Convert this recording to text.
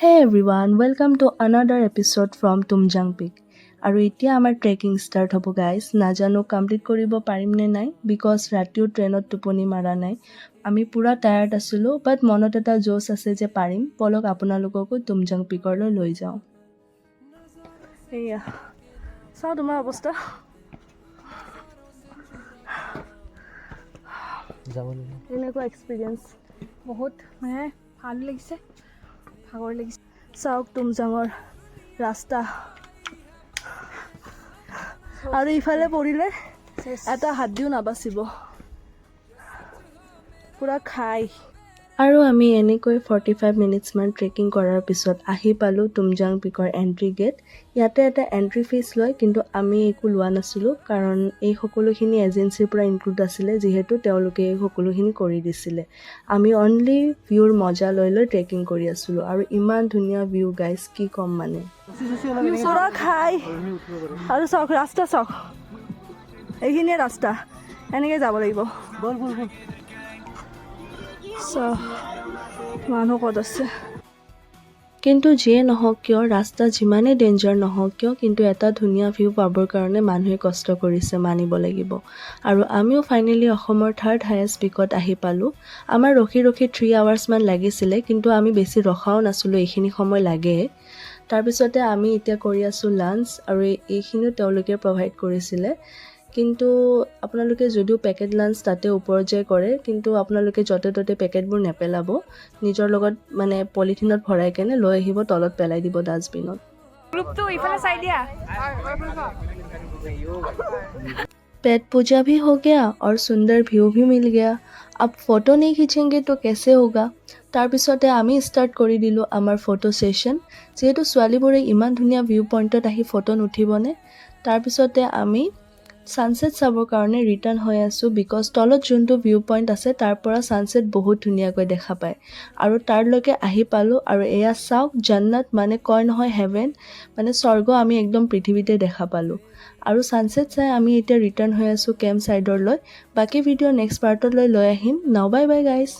Hey everyone, welcome to another episode from Tumjang Peak. আৰু এতিয়া আমাৰ ট্ৰেকিং ষ্টাৰ্ট হ'ব গাইজ। নাজানো কমপ্লিট কৰিব পাৰিম নে নাই বিকজ ৰাতিও ট্ৰেইনত টোপনি মাৰা নাই। আমি পুৰা টায়াৰ্ড আছিলোঁ বাট মনত এটা জোচ আছে যে পাৰিম। বলক আপোনালোককো তুমজাং পিকলৈ লৈ যাওঁ। এয়া চাওঁ তোমাৰ অৱস্থা। এনেকুৱা এক্সপিৰিয়েঞ্চ বহুত মানে ভাল লাগিছে, ভাগৰ লাগিছে। চাওক তুমজাঙৰ ৰাস্তা, আৰু ইফালে পৰিলে এটা হাত দিও নাবাচিব, পুৰা খাই। আৰু আমি এনেকৈ 45 মিনিটছমান ট্ৰেকিং কৰাৰ পিছত আহি পালোঁ তুমজাং পিকৰ এণ্ট্ৰি গেট। ইয়াতে এটা এণ্ট্ৰি ফিজ লয়, কিন্তু আমি একো লোৱা নাছিলোঁ কাৰণ এই সকলোখিনি এজেঞ্চিৰ পৰা ইনক্লুড আছিলে, যিহেতু তেওঁলোকে এই সকলোখিনি কৰি দিছিলে। আমি অনলি ভিউৰ মজা লৈ লৈ ট্ৰেকিং কৰি আছিলোঁ, আৰু ইমান ধুনীয়া ভিউ গাইজ, কি ক'ম মানে। পুৰা খাই। আৰু চাওক ৰাস্তা, চাওক এইখিনিয়ে ৰাস্তা, এনেকৈ যাব লাগিব। মানুহ ক'ত আছে? কিন্তু যিয়ে নহওক কিয়, ৰাস্তা যিমানেই ডেঞ্জাৰ নহওক কিয়, কিন্তু এটা ধুনীয়া ভিউ পাবৰ কাৰণে মানুহে কষ্ট কৰিছে, মানিব লাগিব। আৰু আমিও ফাইনেলি অসমৰ থাৰ্ড হায়েষ্ট পিকত আহি পালোঁ। আমাৰ ৰখি 3 আৱাৰ্ছমান লাগিছিলে, কিন্তু আমি বেছি ৰখাও নাছিলোঁ, এইখিনি সময় লাগে। তাৰপিছতে আমি এতিয়া কৰি আছোঁ লাঞ্চ, আৰু এইখিনিও তেওঁলোকে প্ৰভাইড কৰিছিলে। কিন্তু আপোনালোকে যদিও পেকেট লাঞ্চ তাতে ওপৰত যায় কৰে, কিন্তু আপোনালোকে য'তে ত'তে পেকেটবোৰ নেপেলাব, নিজৰ লগত মানে পলিথিনত ভৰাই কেনে লৈ আহিব, তলত পেলাই দিব ডাষ্টবিনত। पेट पूजा भी हो गया और सुंदर व्यू भी मिल गया। अब फोटो नहीं खींचेंगे तो कैसे होगा? তাৰপিছতে আমি ষ্টাৰ্ট কৰি দিলোঁ আমাৰ ফটো ছেশ্যন, যিহেতু ছোৱালীবোৰে ইমান ধুনীয়া ভিউ পইণ্টত আহি ফটো নুঠিবনে। তাৰপিছতে আমি ছানছেট চাবৰ কাৰণে ৰিটাৰ্ণ হৈ আছোঁ, বিকজ তলত যোনটো ভিউ পইণ্ট আছে তাৰ পৰা ছানছেট বহুত ধুনীয়াকৈ দেখা পায়। আৰু তাৰলৈকে আহি পালোঁ, আৰু এয়া চাওক জান্নাত, মানে কয় নহয় হেভেন, মানে স্বৰ্গ আমি একদম পৃথিৱীতে দেখা পালোঁ। আৰু ছানছেট চাই আমি এতিয়া ৰিটাৰ্ণ হৈ আছোঁ কেম্প ছাইডলৈ। বাকী ভিডিঅ' নেক্সট পাৰ্টলৈ লৈ আহিম। নাও বাই বাই গাইজ।